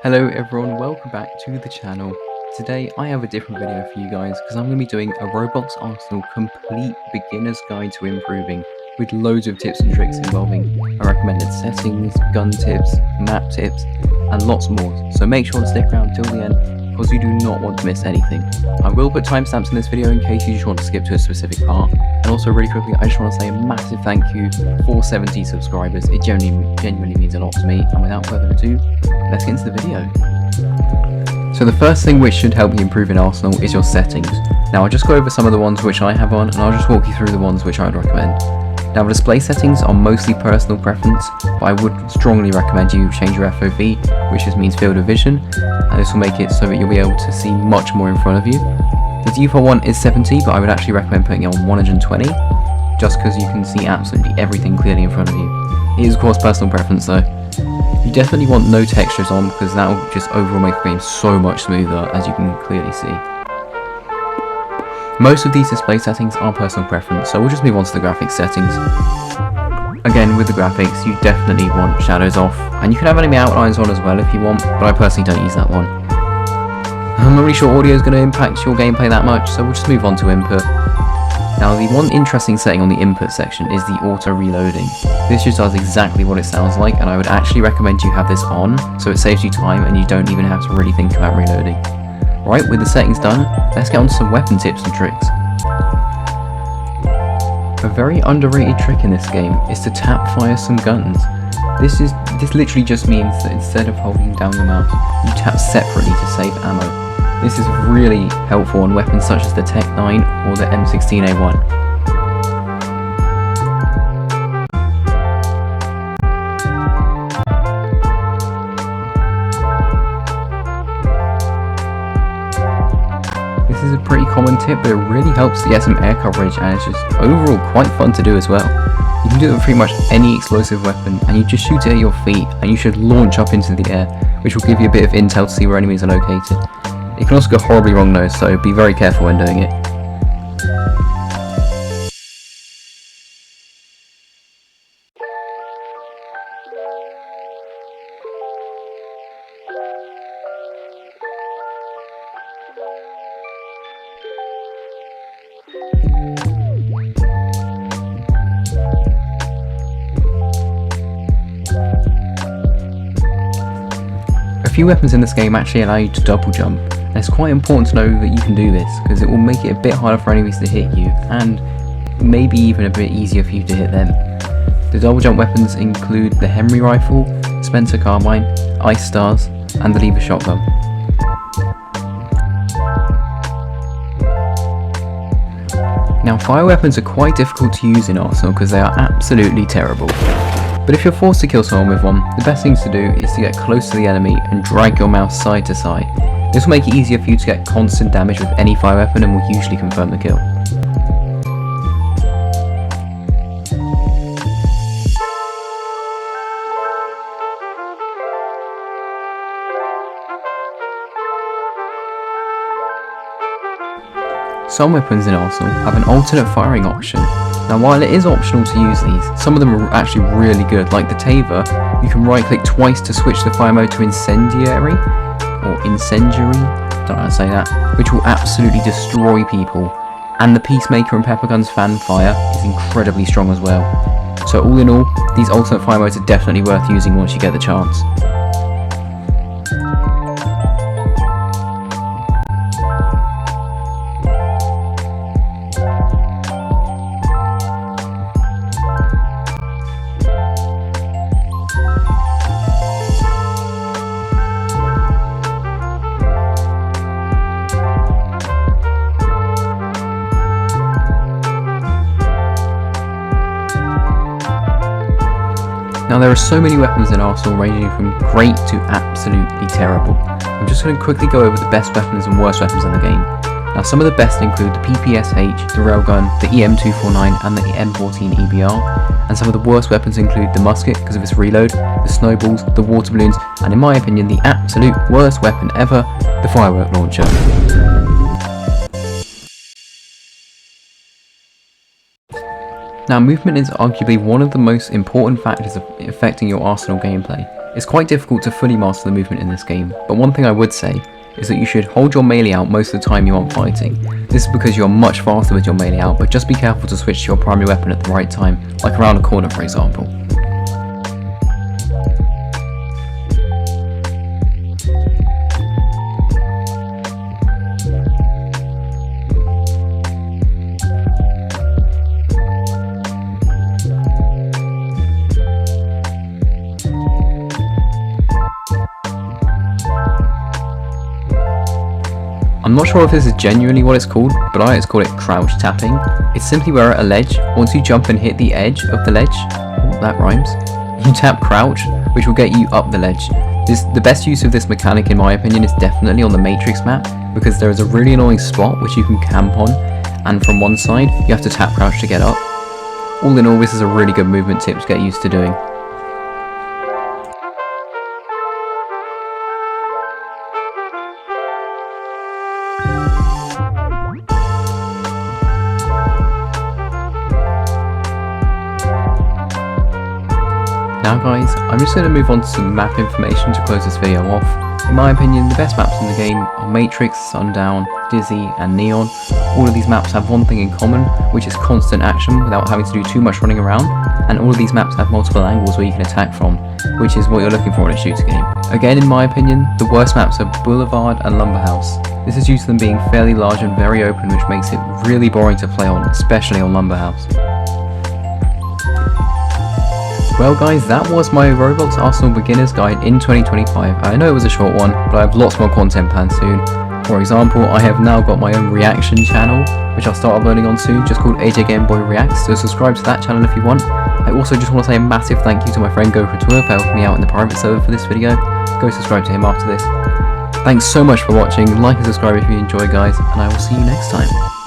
Hello everyone, welcome back to the channel. Today I have a different video for you guys because I'm going to be doing a Roblox Arsenal complete beginner's guide to improving with loads of tips and tricks involving my recommended settings, gun tips, map tips and lots more. So make sure to stick around till the end because you do not want to miss anything. I will put timestamps in this video in case you just want to skip to a specific part. And also really quickly, I just want to say a massive thank you for 70 subscribers. It genuinely means a lot to me. And without further ado, let's get into the video. So the first thing which should help you improve in Arsenal is your settings. Now I'll just go over some of the ones which I have on and I'll just walk you through the ones which I'd recommend. Now the display settings are mostly personal preference, but I would strongly recommend you change your FOV, which just means field of vision, and this will make it so that you'll be able to see much more in front of you. The default one is 70, but I would actually recommend putting it on 120, just because you can see absolutely everything clearly in front of you. It is of course personal preference though. You definitely want no textures on because that will just overall make the game so much smoother, as you can clearly see. Most of these display settings are personal preference, so we'll just move on to the graphics settings. Again, with the graphics, you definitely want shadows off, and you can have enemy outlines on as well if you want, but I personally don't use that one. I'm not really sure audio is going to impact your gameplay that much, so we'll just move on to input. Now the one interesting setting on the input section is the auto reloading. This just does exactly what it sounds like, and I would actually recommend you have this on so it saves you time and you don't even have to really think about reloading. Right, with the settings done, let's get on to some weapon tips and tricks. A very underrated trick in this game is to tap fire some guns. This literally just means that instead of holding down the mouse, you tap separately to save ammo. This is really helpful on weapons such as the Tech 9 or the M16A1. This is a pretty common tip, but it really helps to get some air coverage, and it's just overall quite fun to do as well. You can do it with pretty much any explosive weapon, and you just shoot it at your feet and you should launch up into the air, which will give you a bit of intel to see where enemies are located. It can also go horribly wrong though, so be very careful when doing it. A few weapons in this game actually allow you to double jump, and it's quite important to know that you can do this because it will make it a bit harder for enemies to hit you and maybe even a bit easier for you to hit them. The double jump weapons include the Henry rifle, Spencer carbine, ice stars and the lever shotgun. Now fire weapons are quite difficult to use in Arsenal because they are absolutely terrible. But if you're forced to kill someone with one, the best thing to do is to get close to the enemy and drag your mouse side to side. This will make it easier for you to get constant damage with any fire weapon and will usually confirm the kill. Some weapons in Arsenal have an alternate firing option. Now while it is optional to use these, some of them are actually really good. Like the Taver, you can right click twice to switch the fire mode to incendiary, don't know how to say that, which will absolutely destroy people. And the Peacemaker and Peppergun's fan fire is incredibly strong as well. So all in all, these alternate fire modes are definitely worth using once you get the chance. Now there are so many weapons in Arsenal ranging from great to absolutely terrible. I'm just going to quickly go over the best weapons and worst weapons in the game. Now some of the best include the PPSH, the railgun, the EM249 and the M14 EBR, and some of the worst weapons include the musket because of its reload, the snowballs, the water balloons, and in my opinion the absolute worst weapon ever, the firework launcher. Now movement is arguably one of the most important factors affecting your Arsenal gameplay. It's quite difficult to fully master the movement in this game, but one thing I would say is that you should hold your melee out most of the time you aren't fighting. This is because you're much faster with your melee out, but just be careful to switch to your primary weapon at the right time, like around a corner for example. I'm not sure if this is genuinely what it's called, but I like to call it crouch tapping. It's simply where at a ledge, once you jump and hit the edge of the ledge, oh, that rhymes, you tap crouch, which will get you up the ledge. The best use of this mechanic in my opinion is definitely on the Matrix map, because there is a really annoying spot which you can camp on, and from one side you have to tap crouch to get up. All in all, this is a really good movement tip to get used to doing. Now guys, I'm just going to move on to some map information to close this video off. In my opinion, the best maps in the game are Matrix, Sundown, Dizzy and Neon. All of these maps have one thing in common, which is constant action without having to do too much running around, and all of these maps have multiple angles where you can attack from, which is what you're looking for in a shooter game. Again, in my opinion, the worst maps are Boulevard and Lumber House. This is due to them being fairly large and very open, which makes it really boring to play on, especially on Lumber House. Well guys, that was my Roblox Arsenal Beginner's Guide in 2025. I know it was a short one, but I have lots more content planned soon. For example, I have now got my own reaction channel, which I'll start uploading on soon, just called AJ Gameboy Reacts, so subscribe to that channel if you want. I also just want to say a massive thank you to my friend gohrtw for helping me out in the private server for this video. Go subscribe to him after this. Thanks so much for watching, like and subscribe if you enjoy guys, and I will see you next time.